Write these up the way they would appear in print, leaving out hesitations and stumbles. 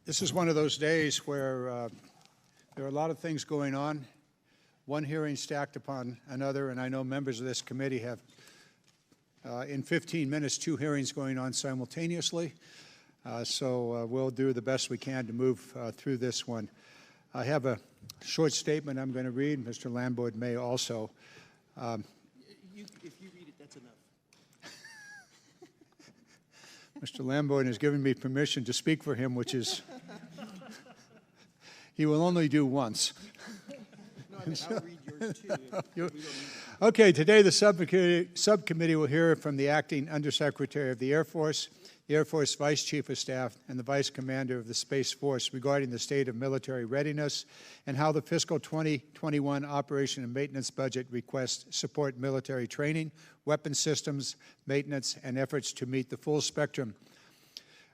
This is one of those days where there are a lot of things going on, one hearing stacked upon another, and I know members of this committee have, in 15 minutes, 2 hearings going on simultaneously. So we'll do the best we can to move through this one. I have a short statement I'm going to read. Mr. Lamboyd may also. If you read it, that's enough. Mr. Lamboyd has given me permission to speak for him, which is, he will only do once. No, I mean, I'll read yours too. Okay, today the subcommittee will hear from the Acting Undersecretary of the Air Force Vice Chief of Staff, and the Vice Commander of the Space Force regarding the state of military readiness and how the fiscal 2021 operation and maintenance budget requests support military training, weapon systems, maintenance, and efforts to meet the full spectrum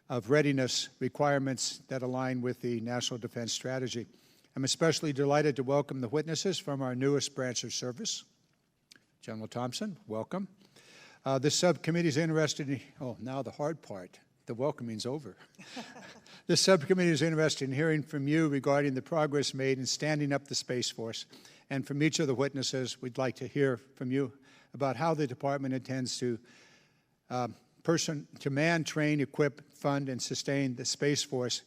of readiness requirements that align with the National Defense Strategy. I'm especially delighted to welcome the witnesses from our newest branch of service. General Thompson, welcome. This subcommittee is interested in, now the hard part, the welcoming's over. This subcommittee is interested in hearing from you regarding the progress made in standing up the Space Force. And from each of the witnesses, we'd like to hear from you about how the department intends to man, train, equip, fund, and sustain the Space Force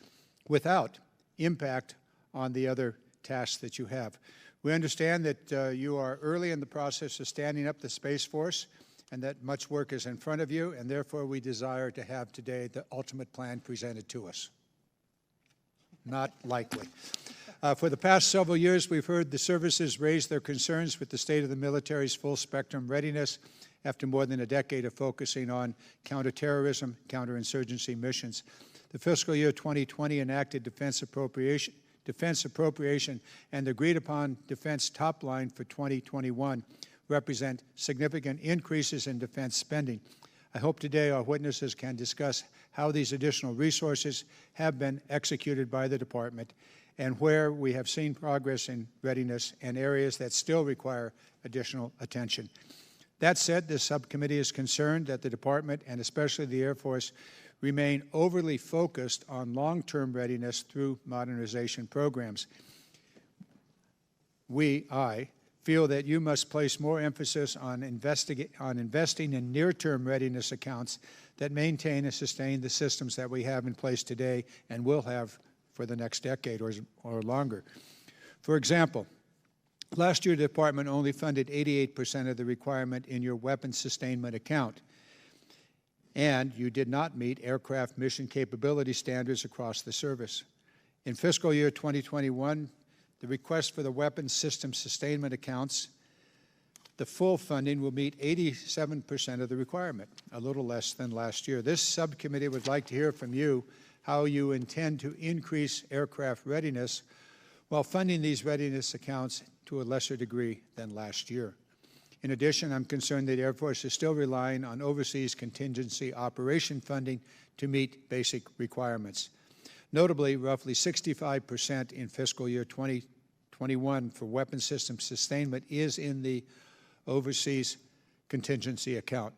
without impact on the other tasks that you have. We understand that you are early in the process of standing up the Space Force, and that much work is in front of you, and therefore we desire to have today the ultimate plan presented to us. Not likely. For the past several years, we've heard the services raise their concerns with the state of the military's full-spectrum readiness after more than a decade of focusing on counterterrorism, counterinsurgency missions. The fiscal year 2020 enacted defense appropriation and the agreed-upon defense top line for 2021 represent significant increases in defense spending. I hope today our witnesses can discuss how these additional resources have been executed by the department and where we have seen progress in readiness and areas that still require additional attention. That said, this subcommittee is concerned that the department, and especially the Air Force, remain overly focused on long-term readiness through modernization programs. I feel that you must place more emphasis on investing in near-term readiness accounts that maintain and sustain the systems that we have in place today and will have for the next decade or longer. For example, last year the department only funded 88% of the requirement in your weapons sustainment account, and you did not meet aircraft mission capability standards across the service. In fiscal year 2021, the request for the weapons system sustainment accounts, the full funding will meet 87% of the requirement, a little less than last year. This subcommittee would like to hear from you how you intend to increase aircraft readiness while funding these readiness accounts to a lesser degree than last year. In addition, I'm concerned that the Air Force is still relying on overseas contingency operation funding to meet basic requirements. Notably, roughly 65% in fiscal year 2021 for weapon system sustainment is in the overseas contingency account.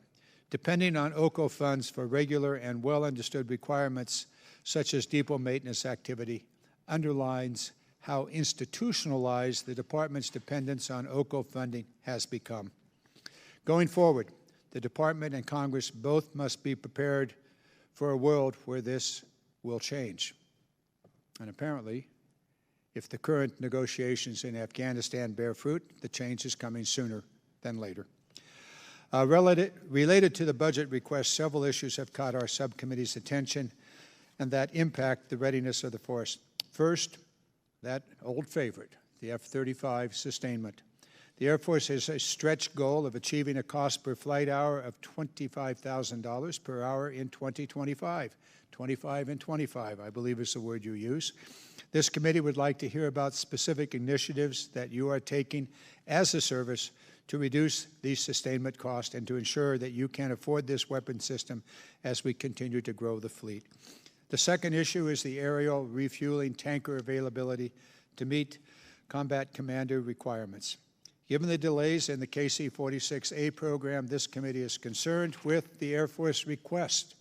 Depending on OCO funds for regular and well-understood requirements, such as depot maintenance activity, underlines how institutionalized the department's dependence on OCO funding has become. Going forward, the department and Congress both must be prepared for a world where this will change. And apparently, if the current negotiations in Afghanistan bear fruit, the change is coming sooner than later. Related to the budget request, several issues have caught our subcommittee's attention and that impact the readiness of the force. First, that old favorite, the F-35 sustainment. The Air Force has a stretch goal of achieving a cost per flight hour of $25,000 per hour in 2025. 25 and 25, I believe is the word you use. This committee would like to hear about specific initiatives that you are taking as a service to reduce these sustainment costs and to ensure that you can afford this weapon system as we continue to grow the fleet. The second issue is the aerial refueling tanker availability to meet combat commander requirements. Given the delays in the KC-46A program, this committee is concerned with the Air Force request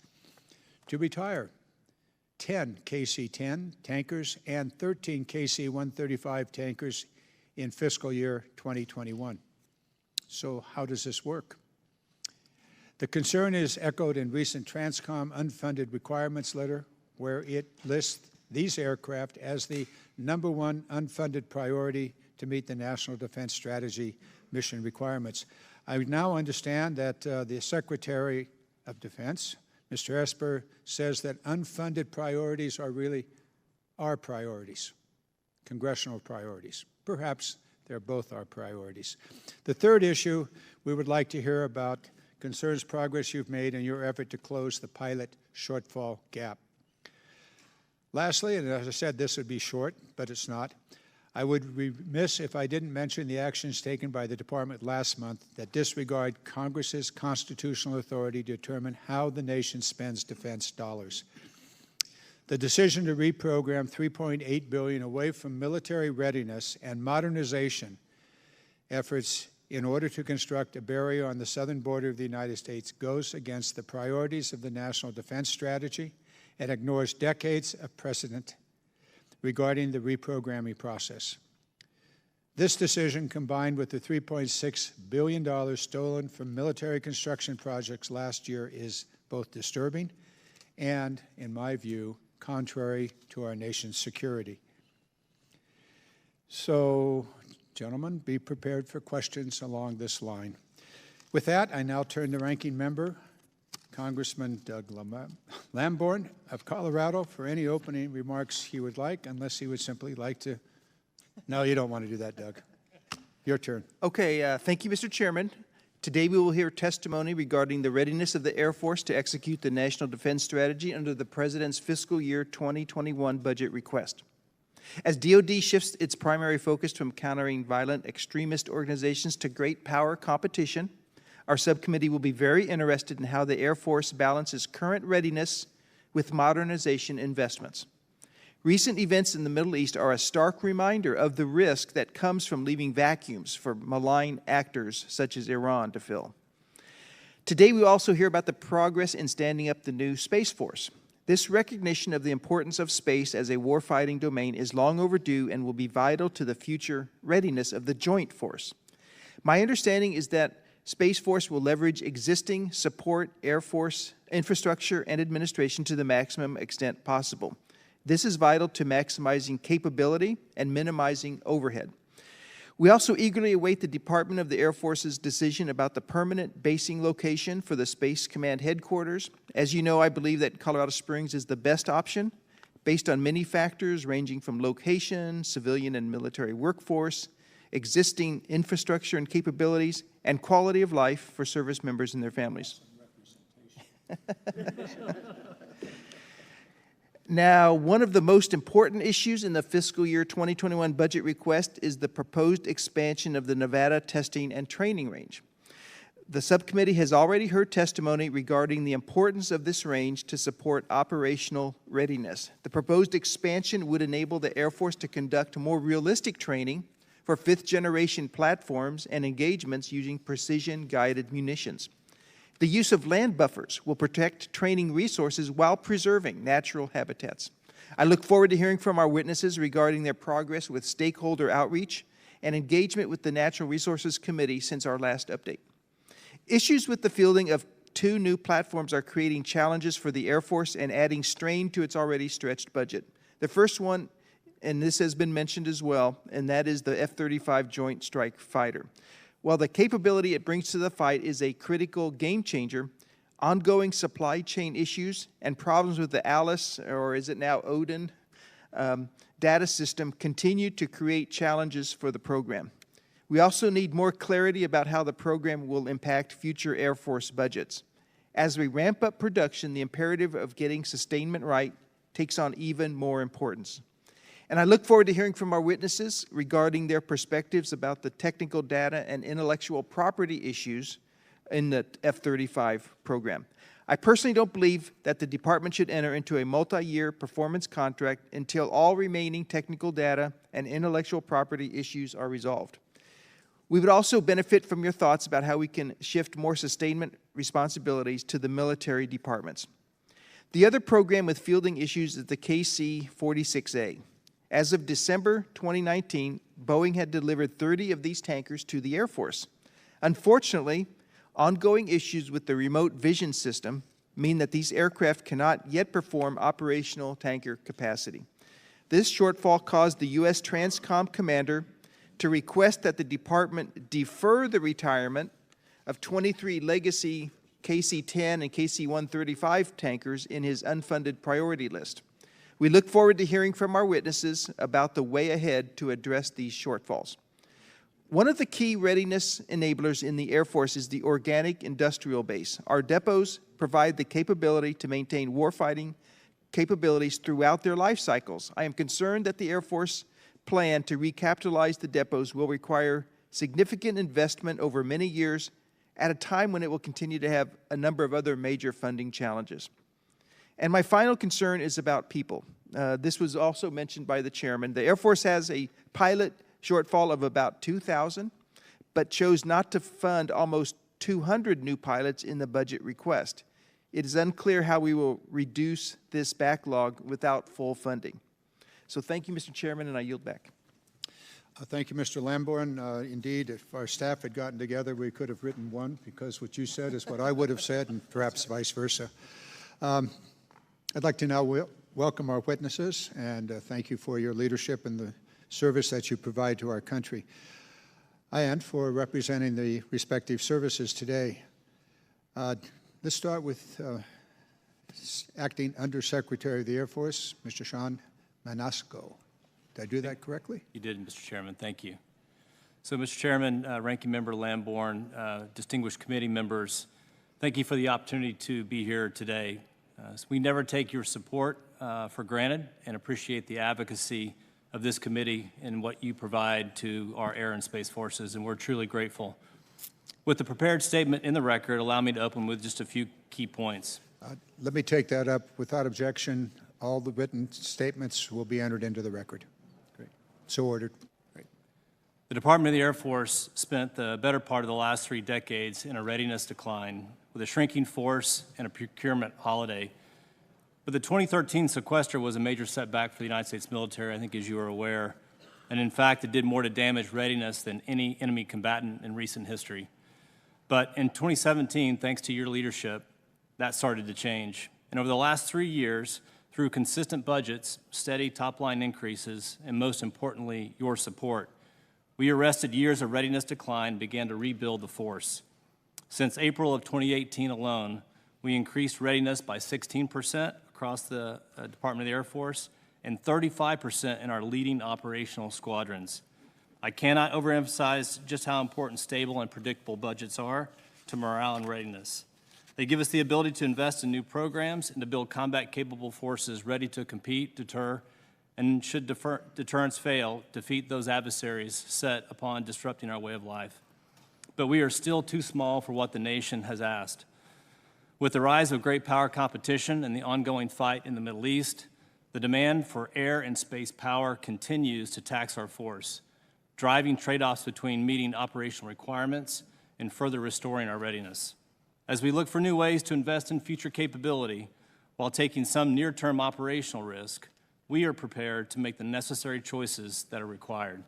to retire 10 KC-10 tankers and 13 KC-135 tankers in fiscal year 2021. So how does this work? The concern is echoed in recent Transcom unfunded requirements letter, where it lists these aircraft as the #1 unfunded priority to meet the National Defense Strategy mission requirements. I now understand that the Secretary of Defense, Mr. Esper, says that unfunded priorities are really our priorities, congressional priorities. Perhaps they're both our priorities. The third issue we would like to hear about concerns progress you've made in your effort to close the pilot shortfall gap. Lastly, and as I said, this would be short, but it's not, I would be remiss if I didn't mention the actions taken by the Department last month that disregard Congress's constitutional authority to determine how the nation spends defense dollars. The decision to reprogram $3.8 billion away from military readiness and modernization efforts in order to construct a barrier on the southern border of the United States goes against the priorities of the National Defense Strategy and ignores decades of precedent regarding the reprogramming process. This decision, combined with the $3.6 billion stolen from military construction projects last year, is both disturbing and, in my view, contrary to our nation's security. So, gentlemen, be prepared for questions along this line. With that, I now turn to Ranking Member, Congressman Doug Lamborn of Colorado, for any opening remarks he would like, unless he would simply like to. No, you don't want to do that, Doug. Your turn. Okay, thank you, Mr. Chairman. Today we will hear testimony regarding the readiness of the Air Force to execute the National Defense Strategy under the President's Fiscal Year 2021 budget request. As DoD shifts its primary focus from countering violent extremist organizations to great power competition, our subcommittee will be very interested in how the Air Force balances current readiness with modernization investments. Recent events in the Middle East are a stark reminder of the risk that comes from leaving vacuums for malign actors such as Iran to fill. Today we also hear about the progress in standing up the new Space Force. This recognition of the importance of space as a warfighting domain is long overdue and will be vital to the future readiness of the Joint Force. My understanding is that Space Force will leverage existing support Air Force infrastructure and administration to the maximum extent possible. This is vital to maximizing capability and minimizing overhead. We also eagerly await the Department of the Air Force's decision about the permanent basing location for the Space Command Headquarters. As you know, I believe that Colorado Springs is the best option based on many factors ranging from location, civilian and military workforce, existing infrastructure and capabilities, and quality of life for service members and their families. Now, one of the most important issues in the fiscal year 2021 budget request is the proposed expansion of the Nevada Testing and Training Range. The subcommittee has already heard testimony regarding the importance of this range to support operational readiness. The proposed expansion would enable the Air Force to conduct more realistic training for fifth-generation platforms and engagements using precision-guided munitions. The use of land buffers will protect training resources while preserving natural habitats. I look forward to hearing from our witnesses regarding their progress with stakeholder outreach and engagement with the Natural Resources Committee since our last update. Issues with the fielding of 2 new platforms are creating challenges for the Air Force and adding strain to its already stretched budget. The first one, and this has been mentioned as well, and that is the F-35 Joint Strike Fighter. While the capability it brings to the fight is a critical game changer, ongoing supply chain issues and problems with the Alice, or is it now Odin, data system continue to create challenges for the program. We also need more clarity about how the program will impact future Air Force budgets. As we ramp up production, the imperative of getting sustainment right takes on even more importance. And I look forward to hearing from our witnesses regarding their perspectives about the technical data and intellectual property issues in the F-35 program. I personally don't believe that the department should enter into a multi-year performance contract until all remaining technical data and intellectual property issues are resolved. We would also benefit from your thoughts about how we can shift more sustainment responsibilities to the military departments. The other program with fielding issues is the KC-46A. As of December 2019, Boeing had delivered 30 of these tankers to the Air Force. Unfortunately, ongoing issues with the remote vision system mean that these aircraft cannot yet perform operational tanker capacity. This shortfall caused the U.S. Transcom commander to request that the department defer the retirement of 23 legacy KC-10 and KC-135 tankers in his unfunded priority list. We look forward to hearing from our witnesses about the way ahead to address these shortfalls. One of the key readiness enablers in the Air Force is the organic industrial base. Our depots provide the capability to maintain warfighting capabilities throughout their life cycles. I am concerned that the Air Force plan to recapitalize the depots will require significant investment over many years at a time when it will continue to have a number of other major funding challenges. And my final concern is about people. This was also mentioned by the chairman. The Air Force has a pilot shortfall of about 2,000, but chose not to fund almost 200 new pilots in the budget request. It is unclear how we will reduce this backlog without full funding. So thank you, Mr. Chairman, and I yield back. Thank you, Mr. Lamborn. Indeed, if our staff had gotten together, we could have written one, because what you said is what I would have said, and perhaps vice versa. I'd like to now welcome our witnesses, and thank you for your leadership and the service that you provide to our country, and for representing the respective services today. Let's start with Acting Undersecretary of the Air Force, Mr. Sean Manasco. Did I do that correctly? You did, Mr. Chairman. Thank you. So, Mr. Chairman, Ranking Member Lamborn, distinguished committee members, thank you for the opportunity to be here today. So we never take your support for granted and appreciate the advocacy of this committee and what you provide to our air and space forces, and we're truly grateful. With the prepared statement in the record, allow me to open with just a few key points. Let me take that up. Without objection, all the written statements will be entered into the record. Great. So ordered. Great. The Department of the Air Force spent the better part of the last 3 decades in a readiness decline with a shrinking force and a procurement holiday. But the 2013 sequester was a major setback for the United States military, I think, as you are aware. And in fact, it did more to damage readiness than any enemy combatant in recent history. But in 2017, thanks to your leadership, that started to change. And over the last 3 years, through consistent budgets, steady top-line increases, and most importantly, your support, we arrested years of readiness decline and began to rebuild the force. Since April of 2018 alone, we increased readiness by 16% across the Department of the Air Force and 35% in our leading operational squadrons. I cannot overemphasize just how important stable and predictable budgets are to morale and readiness. They give us the ability to invest in new programs and to build combat-capable forces ready to compete, deter, and should deterrence fail, defeat those adversaries set upon disrupting our way of life. But we are still too small for what the nation has asked. With the rise of great power competition and the ongoing fight in the Middle East, the demand for air and space power continues to tax our force, driving trade-offs between meeting operational requirements and further restoring our readiness. As we look for new ways to invest in future capability while taking some near-term operational risk, we are prepared to make the necessary choices that are required.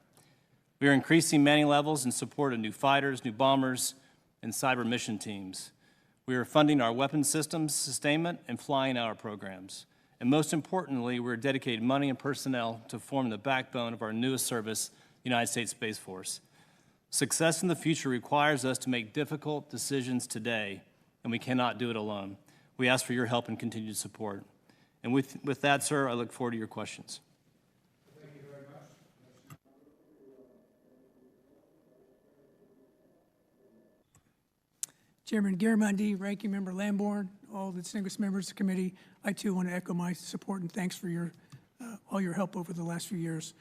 We are increasing manning levels in support of new fighters, new bombers, and cyber mission teams. We are funding our weapons systems sustainment and flying hour programs. And most importantly, we're dedicating money and personnel to form the backbone of our newest service, the United States Space Force. Success in the future requires us to make difficult decisions today, and we cannot do it alone. We ask for your help and continued support. And with that, sir, I look forward to your questions. Thank you very much. Chairman Garamendi, Ranking Member Lamborn, all the distinguished members of the committee, I too want to echo my support and thanks for all your help over the last few years.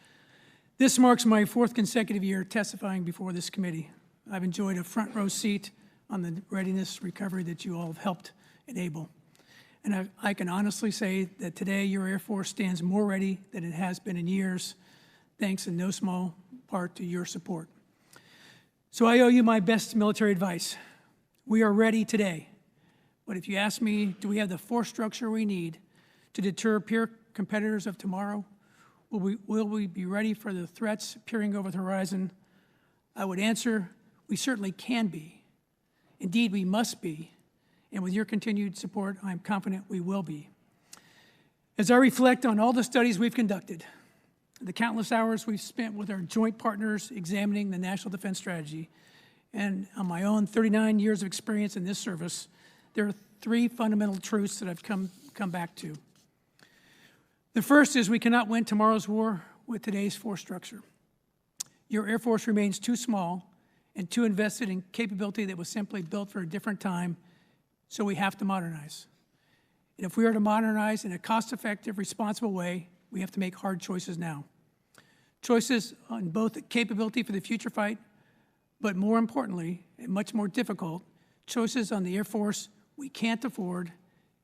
This marks my 4th consecutive year testifying before this committee. I've enjoyed a front row seat on the readiness recovery that you all have helped enable. And I can honestly say that today your Air Force stands more ready than it has been in years, thanks in no small part to your support. So I owe you my best military advice. We are ready today, But if you ask me, do we have the force structure we need to deter peer competitors of tomorrow? Will we be ready for the threats peering over the horizon? I would answer, we certainly can be. Indeed, we must be. And with your continued support, I'm confident we will be. As I reflect on all the studies we've conducted, the countless hours we've spent with our joint partners examining the National Defense Strategy, and on my own 39 years of experience in this service, there are three fundamental truths that I've come back to. The first is we cannot win tomorrow's war with today's force structure. Your Air Force remains too small and too invested in capability that was simply built for a different time, so we have to modernize. And if we are to modernize in a cost-effective, responsible way, we have to make hard choices now. Choices on both the capability for the future fight, but more importantly, and much more difficult, choices on the Air Force we can't afford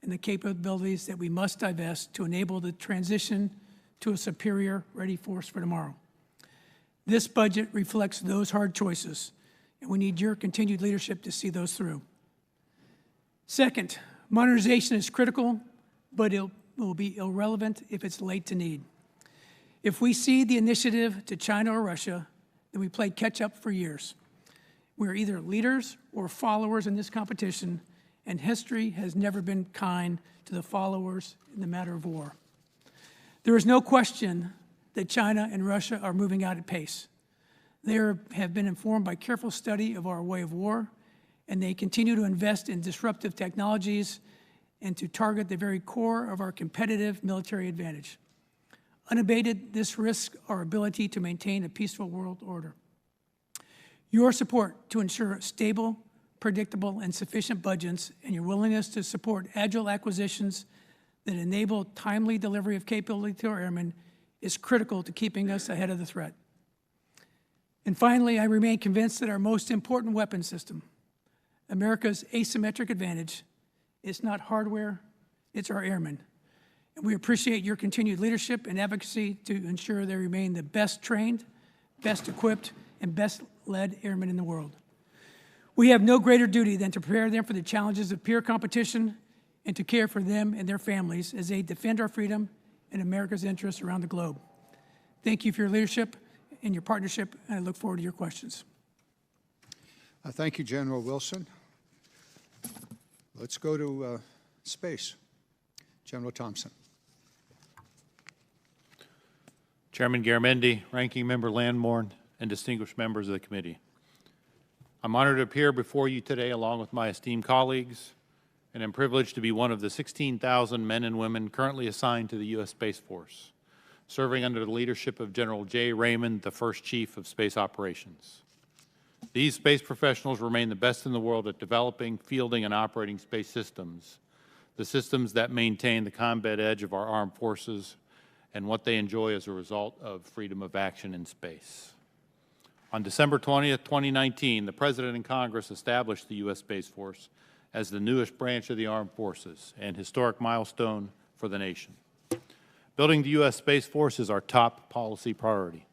and the capabilities that we must divest to enable the transition to a superior, ready force for tomorrow. This budget reflects those hard choices, and we need your continued leadership to see those through. Second, modernization is critical, but it will be irrelevant if it's late to need. If we cede the initiative to China or Russia, then we play catch-up for years. We're either leaders or followers in this competition, and history has never been kind to the followers in the matter of war. There is no question that China and Russia are moving out at pace. They have been informed by careful study of our way of war, and they continue to invest in disruptive technologies and to target the very core of our competitive military advantage. Unabated, this risks our ability to maintain a peaceful world order. Your support to ensure stable, predictable, and sufficient budgets, and your willingness to support agile acquisitions that enable timely delivery of capability to our airmen is critical to keeping us ahead of the threat. And finally, I remain convinced that our most important weapon system, America's asymmetric advantage, is not hardware, it's our airmen. And we appreciate your continued leadership and advocacy to ensure they remain the best trained, best equipped, and best led airmen in the world. We have no greater duty than to prepare them for the challenges of peer competition and to care for them and their families as they defend our freedom and America's interests around the globe. Thank you for your leadership and your partnership, and I look forward to your questions. Thank you, General Wilson. Let's go to space. General Thompson. Chairman Garamendi, Ranking Member Landborn, and distinguished members of the committee. I'm honored to appear before you today along with my esteemed colleagues, and am privileged to be one of the 16,000 men and women currently assigned to the U.S. Space Force, serving under the leadership of General J. Raymond, the first Chief of Space Operations. These space professionals remain the best in the world at developing, fielding, and operating space systems, the systems that maintain the combat edge of our armed forces and what they enjoy as a result of freedom of action in space. On December 20th, 2019, the President and Congress established the U.S. Space Force as the newest branch of the armed forces, an historic milestone for the nation. Building the U.S. Space Force is our top policy priority.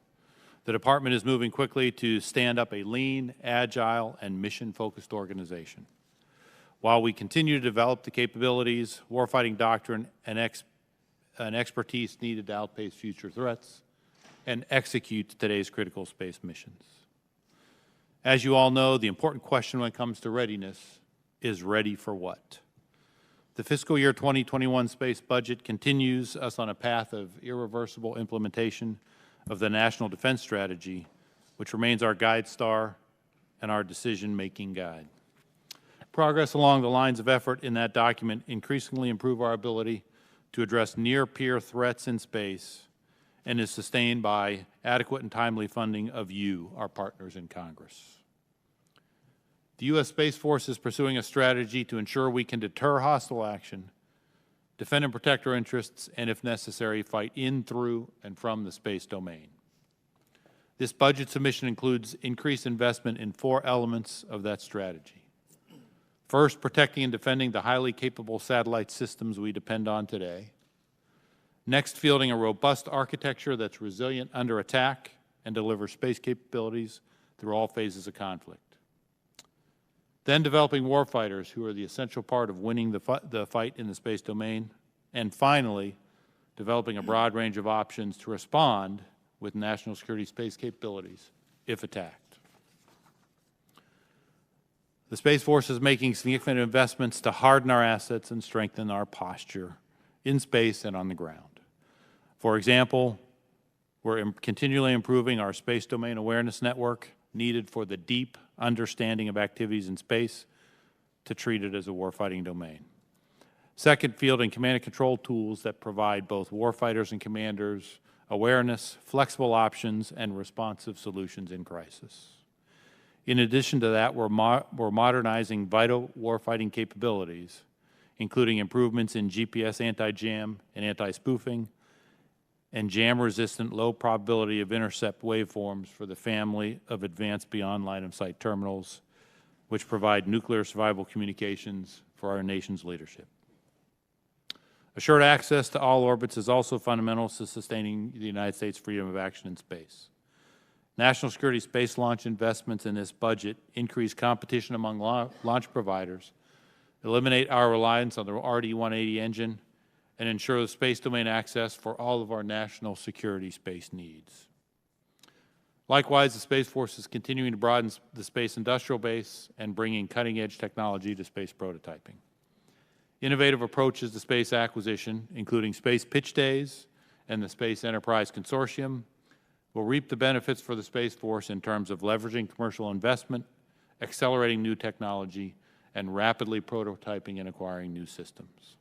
The Department is moving quickly to stand up a lean, agile, and mission-focused organization. While we continue to develop the capabilities, warfighting doctrine, and expertise needed to outpace future threats and execute today's critical space missions. As you all know, the important question when it comes to readiness is ready for what? The fiscal year 2021 space budget continues us on a path of irreversible implementation of the National Defense Strategy, which remains our guide star and our decision-making guide. Progress along the lines of effort in that document increasingly improve our ability to address near-peer threats in space and is sustained by adequate and timely funding of you, our partners in Congress. The U.S. Space Force is pursuing a strategy to ensure we can deter hostile action, defend and protect our interests, and if necessary, fight in, through, and from the space domain. This budget submission includes increased investment in 4 elements of that strategy. First, protecting and defending the highly capable satellite systems we depend on today. Next, fielding a robust architecture that's resilient under attack and delivers space capabilities through all phases of conflict. Then developing warfighters who are the essential part of winning the fight in the space domain. And finally, developing a broad range of options to respond with national security space capabilities if attacked. The Space Force is making significant investments to harden our assets and strengthen our posture in space and on the ground. For example, we're continually improving our space domain awareness network needed for the deep understanding of activities in space to treat it as a warfighting domain. Second, fielding command and control tools that provide both warfighters and commanders awareness, flexible options, and responsive solutions in crisis. In addition to that, we're modernizing vital warfighting capabilities, including improvements in GPS anti-jam and anti-spoofing, and jam-resistant low-probability of intercept waveforms for the family of advanced beyond line-of-sight terminals, which provide nuclear survival communications for our nation's leadership. Assured access to all orbits is also fundamental to sustaining the United States' freedom of action in space. National security space launch investments in this budget increase competition among launch providers, eliminate our reliance on the RD-180 engine, and ensure the space domain access for all of our national security space needs. Likewise, the Space Force is continuing to broaden the space industrial base and bringing cutting-edge technology to space prototyping. Innovative approaches to space acquisition, including space pitch days and the Space Enterprise Consortium, will reap the benefits for the Space Force in terms of leveraging commercial investment, accelerating new technology, and rapidly prototyping and acquiring new systems.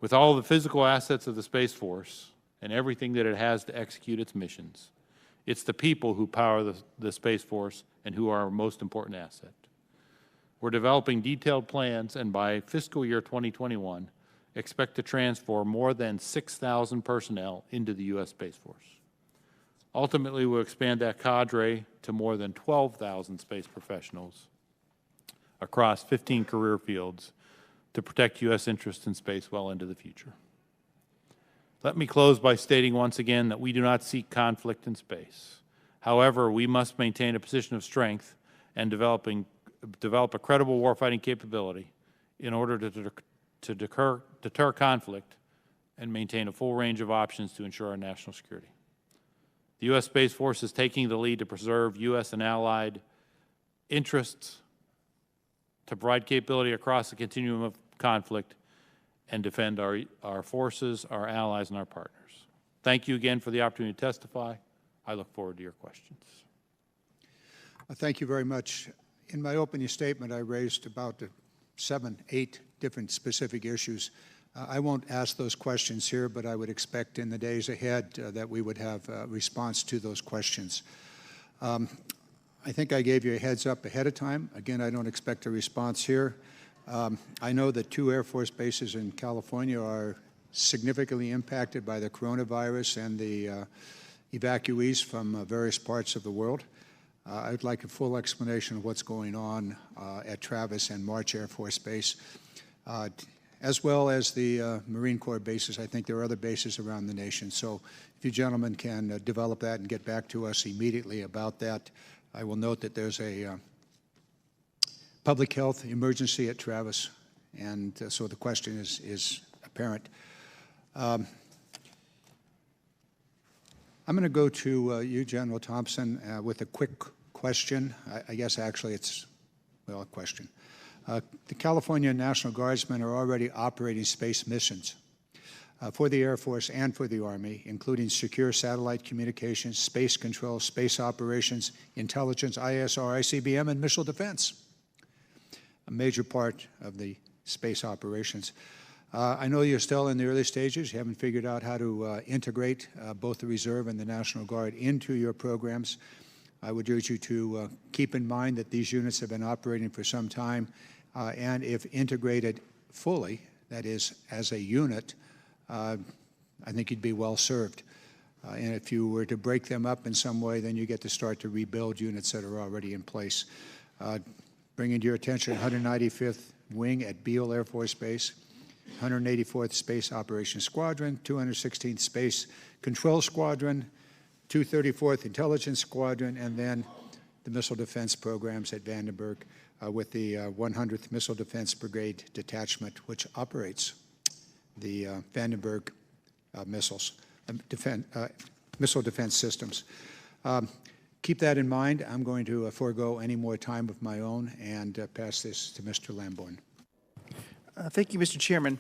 With all the physical assets of the Space Force and everything that it has to execute its missions, it's the people who power the Space Force and who are our most important asset. We're developing detailed plans, and by fiscal year 2021, expect to transfer more than 6,000 personnel into the U.S. Space Force. Ultimately, we'll expand that cadre to more than 12,000 space professionals across 15 career fields to protect U.S. interests in space well into the future. Let me close by stating once again that we do not seek conflict in space. However, we must maintain a position of strength and develop a credible warfighting capability in order to deter conflict and maintain a full range of options to ensure our national security. The U.S. Space Force is taking the lead to preserve U.S. and allied interests, to provide capability across the continuum of conflict, and defend our forces, our allies, and our partners. Thank you again for the opportunity to testify. I look forward to your questions. Thank you very much. In my opening statement, I raised about 7, 8 different specific issues. I won't ask those questions here, but I would expect in the days ahead that we would have a response to those questions. I think I gave you a heads up ahead of time. Again, I don't expect a response here. I know that 2 Air Force bases in California are significantly impacted by the coronavirus and the evacuees from various parts of the world. I'd like a full explanation of what's going on at Travis and March Air Force Base, as well as the Marine Corps bases. I think there are other bases around the nation. So if you gentlemen can develop that and get back to us immediately about that. I will note that there's a public health emergency at Travis, and so the question is apparent. I'm going to go to you, General Thompson, with a quick question. I guess actually it's, well, a question. The California National Guardsmen are already operating space missions for the Air Force and for the Army, including secure satellite communications, space control, space operations, intelligence, ISR, ICBM, and missile defense, a major part of the space operations. I know you're still in the early stages. You haven't figured out how to integrate both the Reserve and the National Guard into your programs. I would urge you to keep in mind that these units have been operating for some time, and if integrated fully, that is, as a unit, I think you'd be well served. And if you were to break them up in some way, then you get to start to rebuild units that are already in place. Bringing to your attention 195th Wing at Beale Air Force Base, 184th Space Operations Squadron, 216th Space Control Squadron, 234th Intelligence Squadron, and then the missile defense programs at Vandenberg. with the 100th Missile Defense Brigade Detachment, which operates the Vandenberg missile defense systems. Keep that in mind. I'm going to forego any more time of my own and pass this to Mr. Lamborn. Thank you, Mr. Chairman.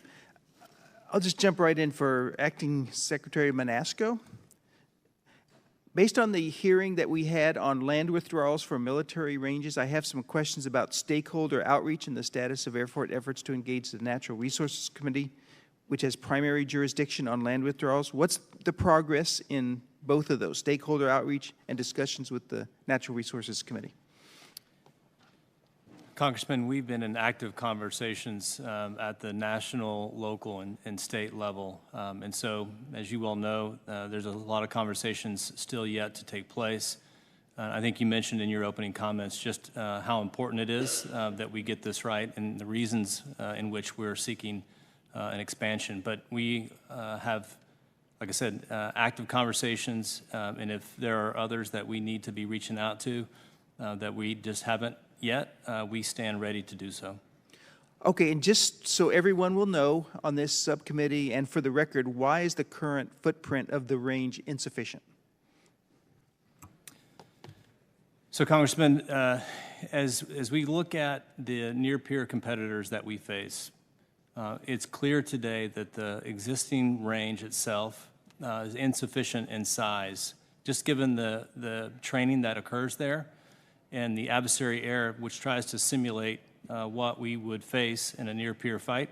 I'll just jump right in for Acting Secretary Manasco. Based on the hearing that we had on land withdrawals for military ranges, I have some questions about stakeholder outreach and the status of Air Force efforts to engage the Natural Resources Committee, which has primary jurisdiction on land withdrawals. What's the progress in both of those, stakeholder outreach and discussions with the Natural Resources Committee? Congressman, we've been in active conversations at the national, local, and state level. And so, as you well know, there's a lot of conversations still yet to take place. I think you mentioned in your opening comments just how important it is that we get this right and the reasons in which we're seeking an expansion. But we have, like I said, active conversations, and if there are others that we need to be reaching out to that we just haven't yet, we stand ready to do so. Okay, and just so everyone will know on this subcommittee and for the record, why is the current footprint of the range insufficient? So, Congressman, as we look at the near-peer competitors that we face, it's clear today that the existing range itself is insufficient in size, just given the training that occurs there and the adversary air, which tries to simulate what we would face in a near-peer fight.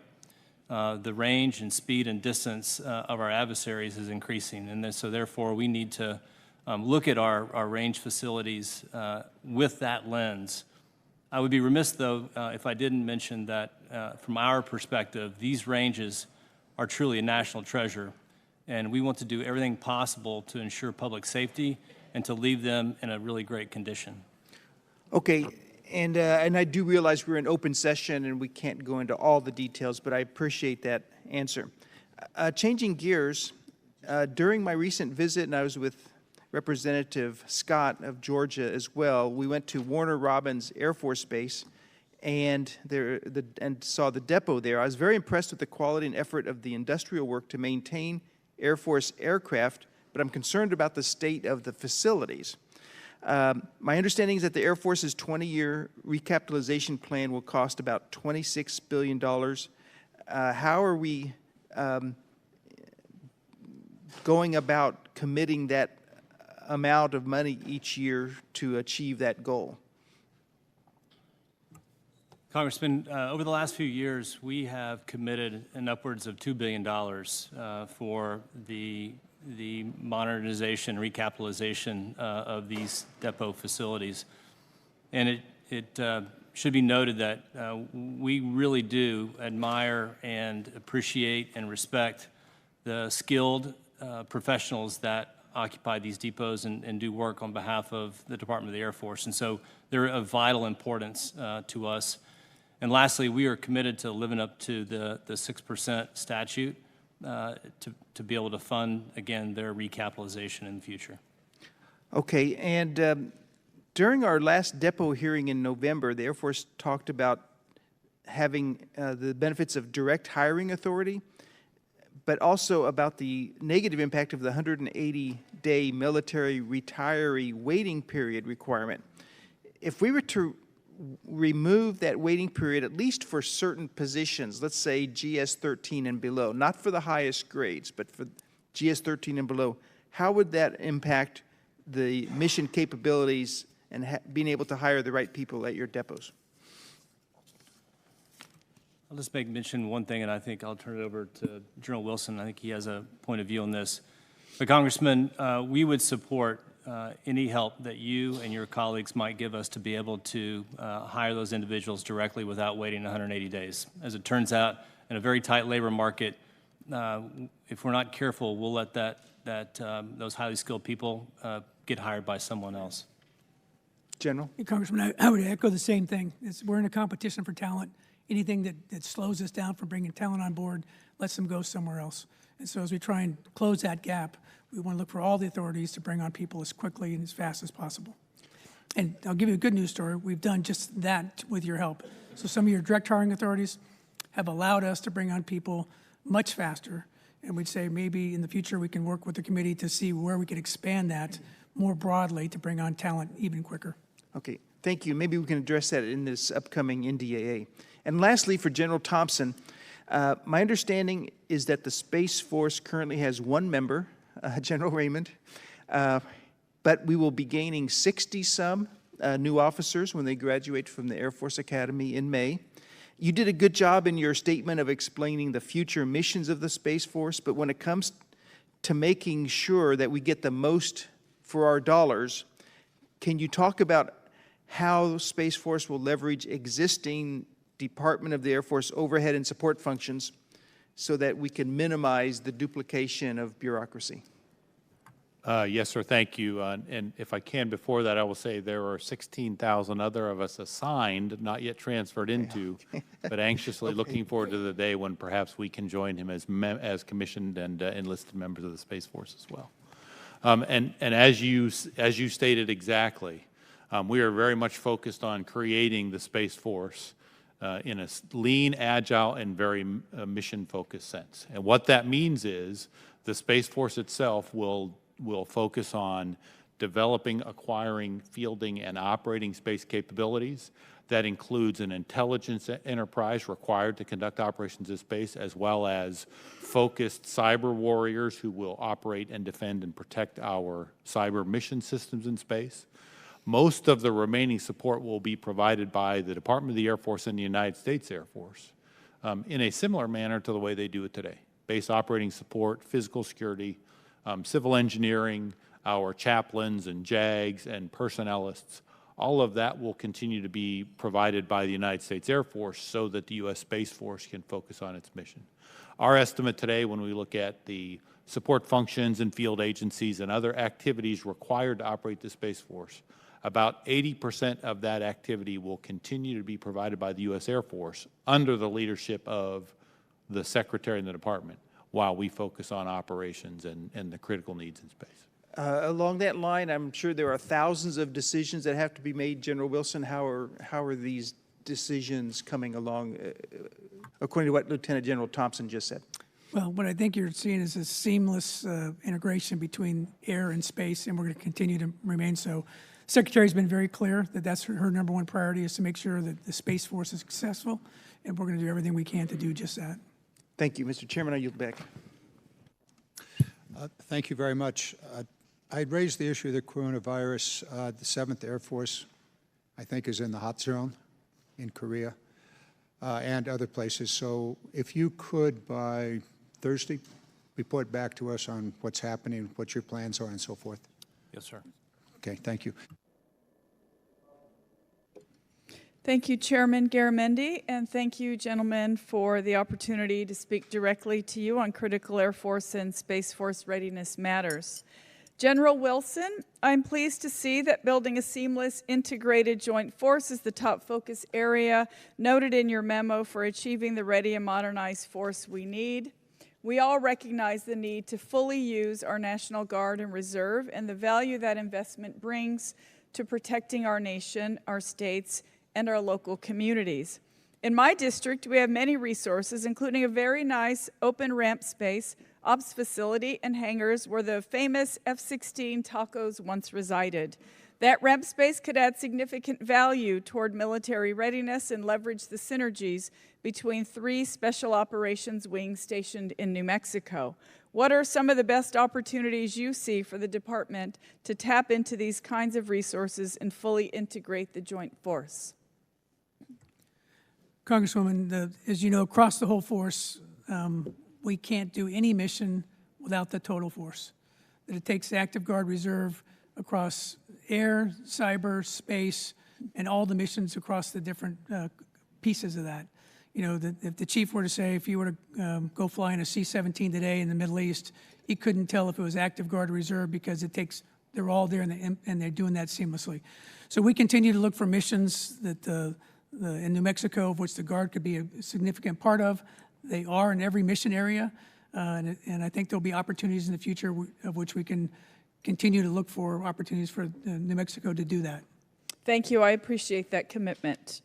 The range and speed and distance of our adversaries is increasing, and so therefore we need to look at our range facilities with that lens. I would be remiss, though, if I didn't mention that from our perspective, these ranges are truly a national treasure, and we want to do everything possible to ensure public safety and to leave them in a really great condition. Okay, and I do realize we're in open session and we can't go into all the details, but I appreciate that answer. Changing gears, during my recent visit, and I was with Representative Scott of Georgia as well, we went to Warner Robins Air Force Base and saw the depot there. I was very impressed with the quality and effort of the industrial work to maintain Air Force aircraft, but I'm concerned about the state of the facilities. My understanding is that the Air Force's 20-year recapitalization plan will cost about $26 billion. How are we going about committing that amount of money each year to achieve that goal? Congressman, over the last few years, we have committed an upwards of $2 billion for the modernization, recapitalization of these depot facilities. And it should be noted that we really do admire and appreciate and respect the skilled professionals that occupy these depots and do work on behalf of the Department of the Air Force. And so they're of vital importance to us. And lastly, we are committed to living up to the 6% statute to be able to fund, again, their recapitalization in the future. Okay, and during our last depot hearing in November, the Air Force talked about having the benefits of direct hiring authority, but also about the negative impact of the 180-day military retiree waiting period requirement. If we were to remove that waiting period, at least for certain positions, let's say GS-13 and below, not for the highest grades, but for GS-13 and below, how would that impact the mission capabilities and being able to hire the right people at your depots? I'll just mention one thing, and I think I'll turn it over to General Wilson. I think he has a point of view on this. But Congressman, we would support any help that you and your colleagues might give us to be able to hire those individuals directly without waiting 180 days. As it turns out, in a very tight labor market, if we're not careful, we'll let those highly skilled people get hired by someone else. General? Hey, Congressman, I would echo the same thing. We're in a competition for talent. Anything that slows us down from bringing talent on board lets them go somewhere else. And so as we try and close that gap, we want to look for all the authorities to bring on people as quickly and as fast as possible. And I'll give you a good news story. We've done just that with your help. So some of your direct hiring authorities have allowed us to bring on people much faster. And we'd say maybe in the future we can work with the committee to see where we could expand that more broadly to bring on talent even quicker. Okay, thank you. Maybe we can address that in this upcoming NDAA. And lastly, for General Thompson, my understanding is that the Space Force currently has one member, General Raymond, but we will be gaining 60-some new officers when they graduate from the Air Force Academy in May. You did a good job in your statement of explaining the future missions of the Space Force, but when it comes to making sure that we get the most for our dollars, can you talk about how Space Force will leverage existing Department of the Air Force overhead and support functions so that we can minimize the duplication of bureaucracy? Yes, sir, thank you. And if I can, before that, I will say there are 16,000 other of us assigned, not yet transferred into, but anxiously looking forward to the day when perhaps we can join him as commissioned and enlisted members of the Space Force as well. And as you stated exactly, we are very much focused on creating the Space Force in a lean, agile, and very mission-focused sense. And what that means is the Space Force itself will focus on developing, acquiring, fielding, and operating space capabilities. That includes an intelligence enterprise required to conduct operations in space, as well as focused cyber warriors who will operate and defend and protect our cyber mission systems in space. Most of the remaining support will be provided by the Department of the Air Force and the United States Air Force in a similar manner to the way they do it today. Base operating support, physical security, civil engineering, our chaplains and JAGs and personnelists, all of that will continue to be provided by the United States Air Force so that the U.S. Space Force can focus on its mission. Our estimate today, when we look at the support functions and field agencies and other activities required to operate the Space Force, about 80% of that activity will continue to be provided by the U.S. Air Force under the leadership of the Secretary and the Department, while we focus on operations and the critical needs in space. Along that line, I'm sure there are thousands of decisions that have to be made. General Wilson, how are these decisions coming along, according to what Lieutenant General Thompson just said? Well, what I think you're seeing is a seamless integration between air and space, and we're going to continue to remain so. Secretary's been very clear that that's her number one priority, is to make sure that the Space Force is successful, and we're going to do everything we can to do just that. Thank you. Mr. Chairman, I yield back. Thank you very much. I'd raised the issue of the coronavirus. The 7th Air Force, I think, is in the hot zone in Korea and other places. So if you could, by Thursday, report back to us on what's happening, what your plans are, and so forth. Yes, sir. Okay, thank you. Thank you, Chairman Garamendi, and thank you, gentlemen, for the opportunity to speak directly to you on critical Air Force and Space Force readiness matters. General Wilson, I'm pleased to see that building a seamless, integrated joint force is the top focus area noted in your memo for achieving the ready and modernized force we need. We all recognize the need to fully use our National Guard and Reserve and the value that investment brings to protecting our nation, our states, and our local communities. In my district, we have many resources, including a very nice open ramp space, ops facility, and hangars where the famous F-16 Tacos once resided. That ramp space could add significant value toward military readiness and leverage the synergies between 3 special operations wings stationed in New Mexico. What are some of the best opportunities you see for the department to tap into these kinds of resources and fully integrate the joint force? Congresswoman, as you know, across the whole force, we can't do any mission without the total force. That it takes the active guard reserve across air, cyber, space, and all the missions across the different pieces of that. You know, if the chief were to say, if you were to go fly in a C-17 today in the Middle East, he couldn't tell if it was active guard or reserve because it takes, they're all there and they're doing that seamlessly. So we continue to look for missions that in New Mexico, of which the Guard could be a significant part of. They are in every mission area, and I think there'll be opportunities in the future of which we can continue to look for opportunities for New Mexico to do that. Thank you. I appreciate that commitment.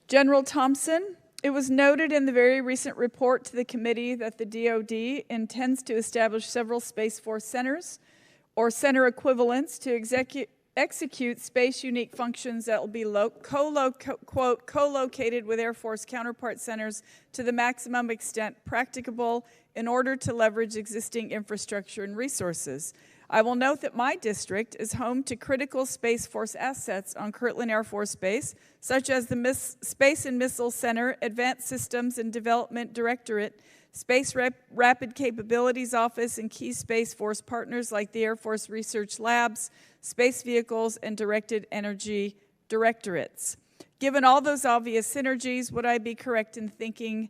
General Thompson, it was noted in the very recent report to the committee that the DoD intends to establish several Space Force centers or center equivalents to execute space-unique functions that will be co-located with Air Force counterpart centers to the maximum extent practicable in order to leverage existing infrastructure and resources. I will note that my district is home to critical Space Force assets on Kirtland Air Force Base, such as the Space and Missile Center, Advanced Systems and Development Directorate, Space Rapid Capabilities Office, and key Space Force partners like the Air Force Research Labs, Space Vehicles, and Directed Energy Directorates. Given all those obvious synergies, would I be correct in thinking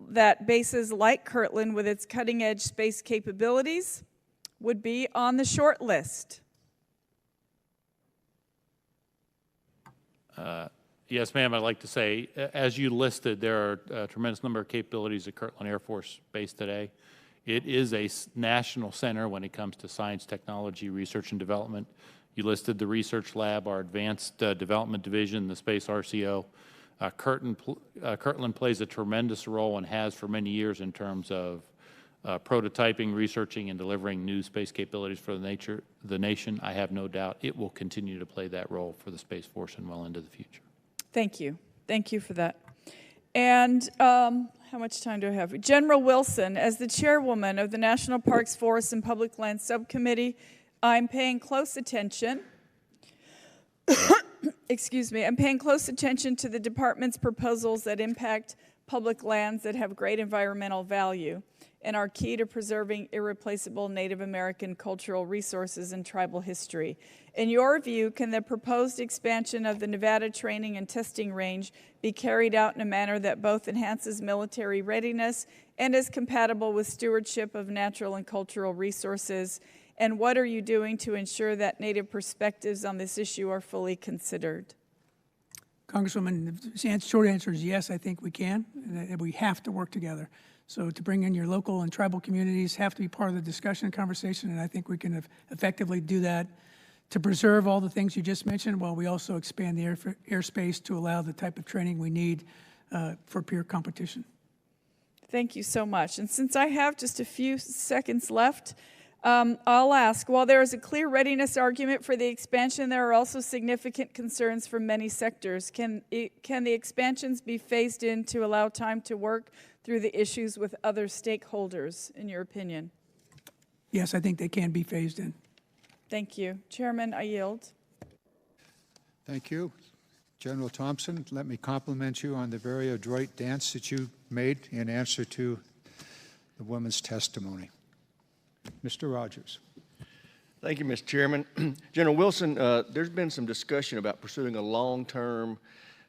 that bases like Kirtland, with its cutting-edge space capabilities, would be on the short list? Yes, ma'am. I'd like to say, as you listed, there are a tremendous number of capabilities at Kirtland Air Force Base today. It is a national center when it comes to science, technology, research, and development. You listed the research lab, our advanced development division, the Space RCO. Kirtland plays a tremendous role and has for many years in terms of prototyping, researching, and delivering new space capabilities for the nation. I have no doubt it will continue to play that role for the Space Force and well into the future. Thank you. Thank you for that. And how much time do I have? General Wilson, as the chairwoman of the National Parks, Forests, and Public Lands Subcommittee, I'm paying close attention. Excuse me. I'm paying close attention to the department's proposals that impact public lands that have great environmental value and are key to preserving irreplaceable Native American cultural resources and tribal history. In your view, can the proposed expansion of the Nevada training and testing range be carried out in a manner that both enhances military readiness and is compatible with stewardship of natural and cultural resources? And what are you doing to ensure that Native perspectives on this issue are fully considered? Congresswoman, the short answer is yes, I think we can, and we have to work together. So to bring in your local and tribal communities have to be part of the discussion and conversation, and I think we can effectively do that to preserve all the things you just mentioned, while we also expand the airspace to allow the type of training we need for peer competition. Thank you so much. And since I have just a few seconds left, I'll ask, while there is a clear readiness argument for the expansion, there are also significant concerns from many sectors. Can the expansions be phased in to allow time to work through the issues with other stakeholders, in your opinion? Yes, I think they can be phased in. Thank you. Chairman, I yield. Thank you. General Thompson, let me compliment you on the very adroit dance that you made in answer to the woman's testimony. Mr. Rogers. Thank you, Mr. Chairman. General Wilson, there's been some discussion about pursuing a long-term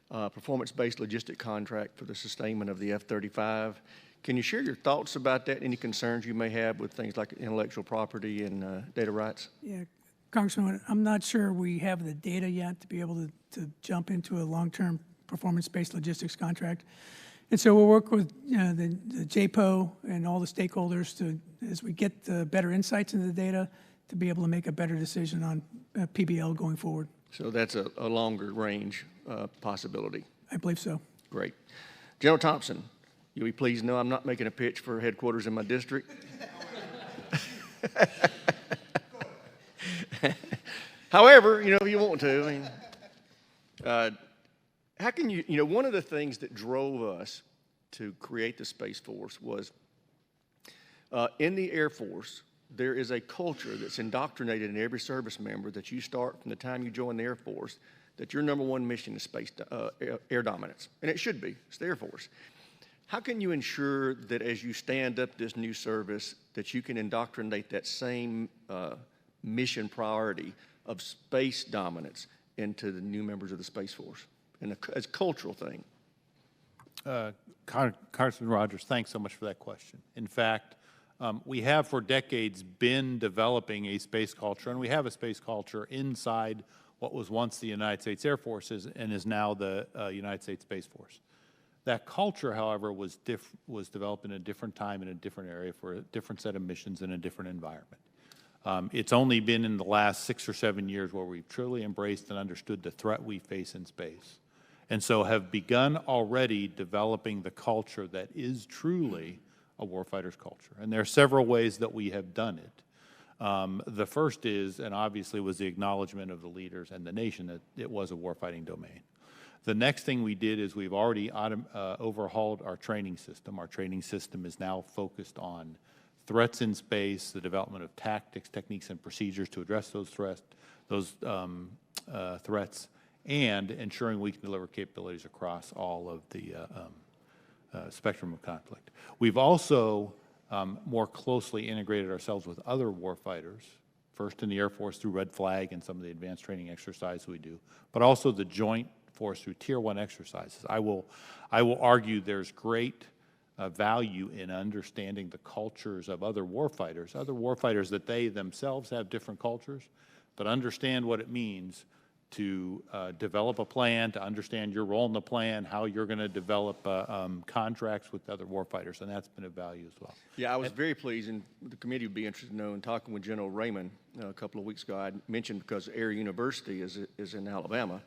performance-based logistic contract for the sustainment of the F-35. Can you share your thoughts about that? Any concerns you may have with things like intellectual property and data rights? Yeah, Congressman, I'm not sure we have the data yet to be able to jump into a long-term performance-based logistics contract. And so we'll work with the JPO and all the stakeholders to, as we get better insights into the data, to be able to make a better decision on PBL going forward. So that's a longer range possibility. I believe so. Great. General Thompson, you'll be pleased to know I'm not making a pitch for headquarters in my district. However, if you want to, I mean, how can you, one of the things that drove us to create the Space Force was in the Air Force, there is a culture that's indoctrinated in every service member that you start from the time you join the Air Force, that your number one mission is space air dominance. And it should be. It's the Air Force. How can you ensure that as you stand up this new service, that you can indoctrinate that same mission priority of space dominance into the new members of the Space Force, and as a cultural thing? Congressman Rogers, thanks so much for that question. In fact, we have for decades been developing a space culture, and we have a space culture inside what was once the United States Air Force and is now the United States Space Force. That culture, however, was developed in a different time in a different area for a different set of missions in a different environment. It's only been in the last 6 or 7 years where we've truly embraced and understood the threat we face in space, and so have begun already developing the culture that is truly a warfighter's culture. And there are several ways that we have done it. The first is, and obviously was the acknowledgement of the leaders and the nation that it was a warfighting domain. The next thing we did is we've already overhauled our training system. Our training system is now focused on threats in space, the development of tactics, techniques, and procedures to address those threats, and ensuring we can deliver capabilities across all of the spectrum of conflict. We've also more closely integrated ourselves with other warfighters, first in the Air Force through Red Flag and some of the advanced training exercises we do, but also the Joint Force through Tier 1 exercises. I will argue there's great value in understanding the cultures of other warfighters that they themselves have different cultures, but understand what it means to develop a plan, to understand your role in the plan, how you're going to develop contracts with other warfighters, and that's been of value as well. Yeah, I was very pleased, and the committee would be interested to know, in talking with General Raymond a couple of weeks ago, I mentioned, because Air University is in Alabama,